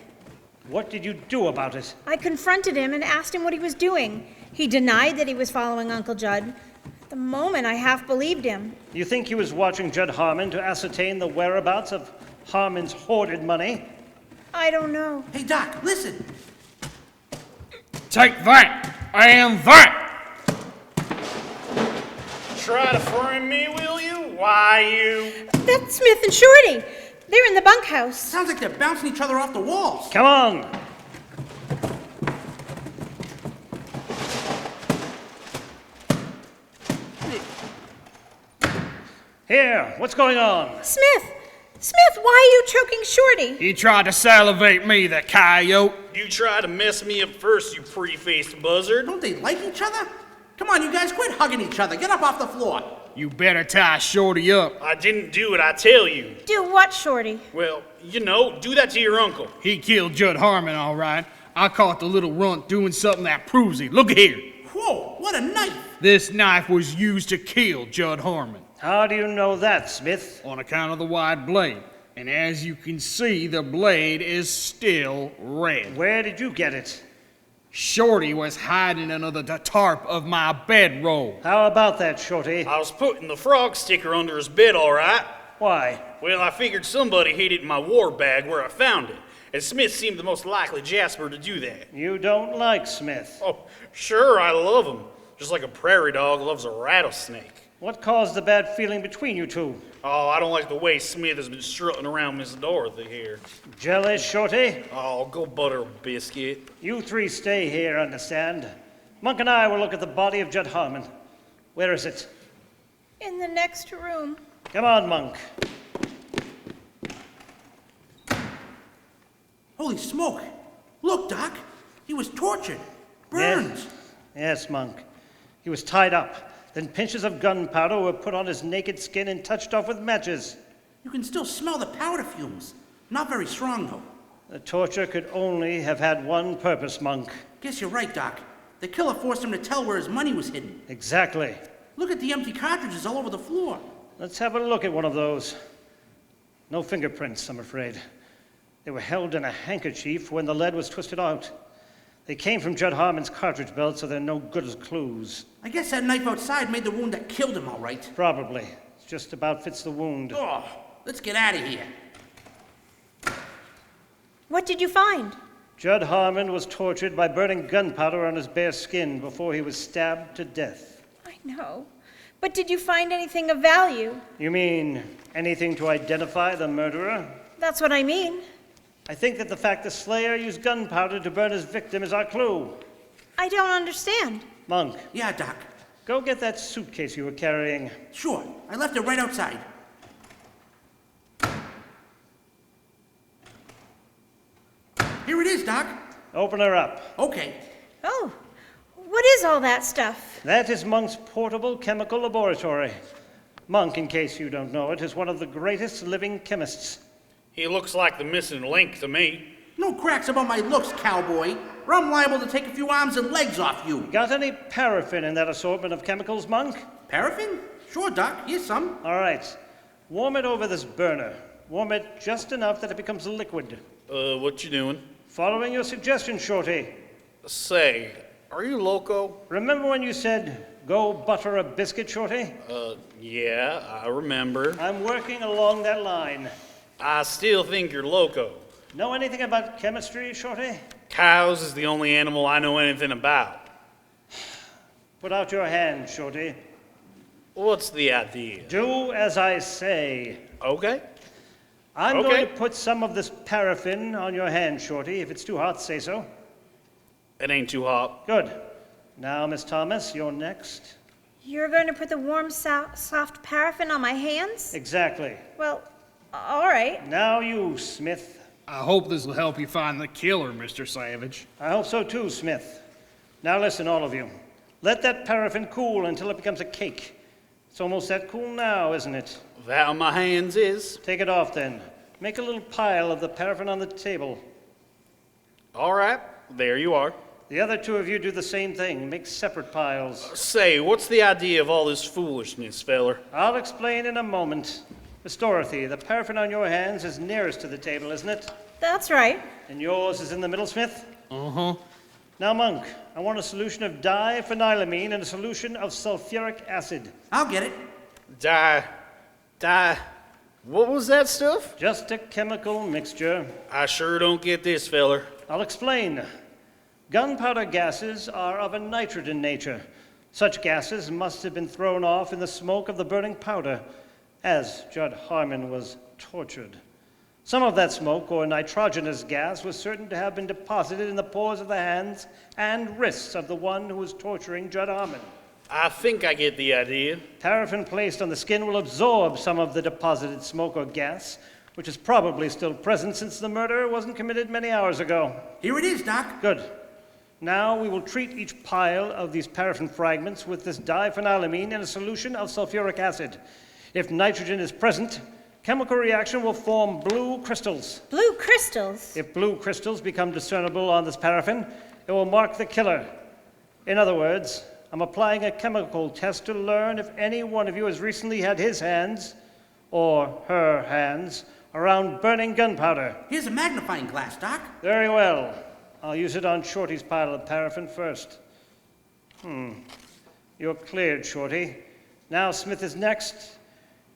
What did you do about it? I confronted him and asked him what he was doing. He denied that he was following Uncle Judd. At the moment, I half believed him. You think he was watching Judd Harmon to ascertain the whereabouts of Harmon's hoarded money? I don't know. Hey, Doc, listen. Take that and that! Try to frame me, will you? Why, you? That's Smith and Shorty. They're in the bunkhouse. Sounds like they're bouncing each other off the walls. Come on! Here, what's going on? Smith! Smith, why are you choking Shorty? He tried to salivate me, the coyote. You try to mess me up first, you pretty-faced buzzard. Don't they like each other? Come on, you guys, quit hugging each other. Get up off the floor. You better tie Shorty up. I didn't do it, I tell you. Do what, Shorty? Well, you know, do that to your uncle. He killed Judd Harmon, all right. I caught the little runt doing something that proves it. Look here. Whoa, what a knife. This knife was used to kill Judd Harmon How do you know that, Smith? on account of the wide blade. And as you can see, the blade is still red. Where did you get it? Shorty was hiding under the tarp of my bedroll. How about that, Shorty? I was putting the frog sticker under his bed, all right. Why? Well, I figured somebody hid it in my war bag where I found it. And Smith seemed the most likely Jasper to do that. You don't like Smith. Oh, sure, I love him. Just like a prairie dog loves a rattlesnake. What caused the bad feeling between you two? Oh, I don't like the way Smith has been strutting around Miss Dorothy here. Jealous, Shorty? Oh, go butter a biscuit. You three stay here, understand? Monk and I will look at the body of Judd Harmon. Where is it? In the next room. Come on, Monk. Holy smoke. Look, Doc. He was tortured. Burned. Yes, Monk. He was tied up. Then pinches of gunpowder were put on his naked skin and touched off with matches. You can still smell the powder fumes. Not very strong, though. The torture could only have had one purpose, Monk. Guess you're right, Doc. The killer forced him to tell where his money was hidden. Exactly. Look at the empty cartridges all over the floor. Let's have a look at one of those. No fingerprints, I'm afraid. They were held in a handkerchief when the lead was twisted out. They came from Judd Harmon's cartridge belt, so they're no good as clues. I guess that knife outside made the wound that killed him, all right. Probably. It just about fits the wound. Oh, let's get out of here. What did you find? Judd Harmon was tortured by burning gunpowder on his bare skin before he was stabbed to death. I know. But did you find anything of value? You mean anything to identify the murderer? That's what I mean. I think that the fact the slayer used gunpowder to burn his victim is our clue. I don't understand. Monk, Yeah, Doc. go get that suitcase you were carrying. Sure. I left it right outside. Here it is, Doc. Open her up. Okay. Oh, what is all that stuff? That is Monk's portable chemical laboratory. Monk, in case you don't know it, is one of the greatest living chemists. He looks like the missing link to me. No cracks about my looks, cowboy, or I'm liable to take a few arms and legs off you. Got any paraffin in that assortment of chemicals, Monk? Paraffin? Sure, Doc. Here's some. All right. Warm it over this burner. Warm it just enough that it becomes liquid. What you doing? Following your suggestion, Shorty. Say, are you loco? Remember when you said, go butter a biscuit, Shorty? Yeah, I remember. I'm working along that line. I still think you're loco. Know anything about chemistry, Shorty? Cows is the only animal I know anything about. Put out your hand, Shorty. What's the idea? Do as I say. Okay. I'm Okay. going to put some of this paraffin on your hand, Shorty. If it's too hot, say so. It ain't too hot. Good. Now, Miss Thomas, you're next. You're going to put the warm, soft paraffin on my hands? Exactly. Well, all right. Now you, Smith. I hope this will help you find the killer, Mr. Savage. I hope so too, Smith. Now listen, all of you. Let that paraffin cool until it becomes a cake. It's almost that cool now, isn't it? That on my hands is. Take it off then. Make a little pile of the paraffin on the table. All right, there you are. The other two of you do the same thing. Make separate piles. Say, what's the idea of all this foolishness, feller? I'll explain in a moment. Miss Dorothy, the paraffin on your hands is nearest to the table, isn't it? That's right. And yours is in the middle, Smith? Uh-huh. Now, Monk, I want a solution of diphenylamine and a solution of sulfuric acid. I'll get it. What was that stuff? Just a chemical mixture. I sure don't get this, feller. I'll explain. Gunpowder gases are of a nitrogen nature. Such gases must have been thrown off in the smoke of the burning powder, as Judd Harmon was tortured. Some of that smoke, or nitrogenous gas, was certain to have been deposited in the pores of the hands and wrists of the one who was torturing Judd Harmon. I think I get the idea. Paraffin placed on the skin will absorb some of the deposited smoke or gas, which is probably still present since the murder wasn't committed many hours ago. Here it is, Doc. Good. Now we will treat each pile of these paraffin fragments with this diphenylamine in a solution of sulfuric acid. If nitrogen is present, chemical reaction will form blue crystals. Blue crystals. If blue crystals become discernible on this paraffin, it will mark the killer. In other words, I'm applying a chemical test to learn if any one of you has recently had his hands, or her hands, around burning gunpowder. Here's a magnifying glass, Doc. Very well. I'll use it on Shorty's pile of paraffin first. You're cleared, Shorty. Now Smith is next.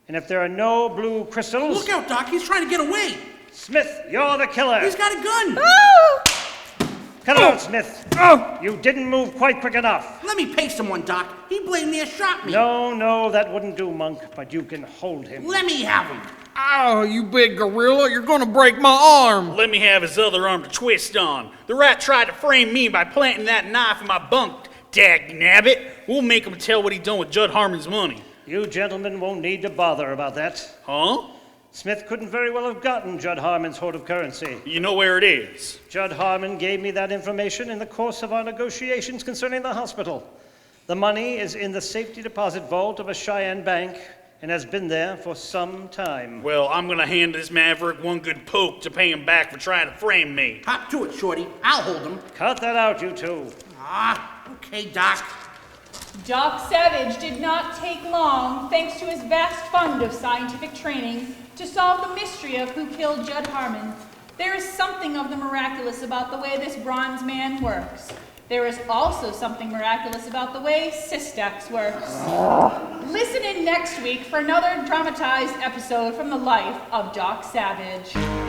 And if there are no blue crystals... Look out, Doc. He's trying to get away. Smith, you're the killer. He's got a gun. Oh! Cut it out, Smith. Oh! You didn't move quite quick enough. Let me paste him one, Doc. He blamed me and shot me. No, that wouldn't do, Monk, but you can hold him. Let me have him. Oh, you big gorilla, you're gonna break my arm! Let me have his other arm to twist on. The rat tried to frame me by planting that knife in my bunk. Dagnabbit. We'll make him tell what he done with Judd Harmon's money. You gentlemen won't need to bother about that. Huh? Smith couldn't very well have gotten Judd Harmon's hoard of currency. You know where it is. Judd Harmon gave me that information in the course of our negotiations concerning the hospital. The money is in the safety deposit vault of a Cheyenne bank and has been there for some time. Well, I'm gonna hand this maverick one good poke to pay him back for trying to frame me. Hop to it, Shorty. I'll hold him. Cut that out, you two. Okay, Doc. Doc Savage did not take long, thanks to his vast fund of scientific training, to solve the mystery of who killed Judd Harmon. There is something of the miraculous about the way this bronze man works. There is also something miraculous about the way Cystex works. Listen in next week for another dramatized episode from the life of Doc Savage.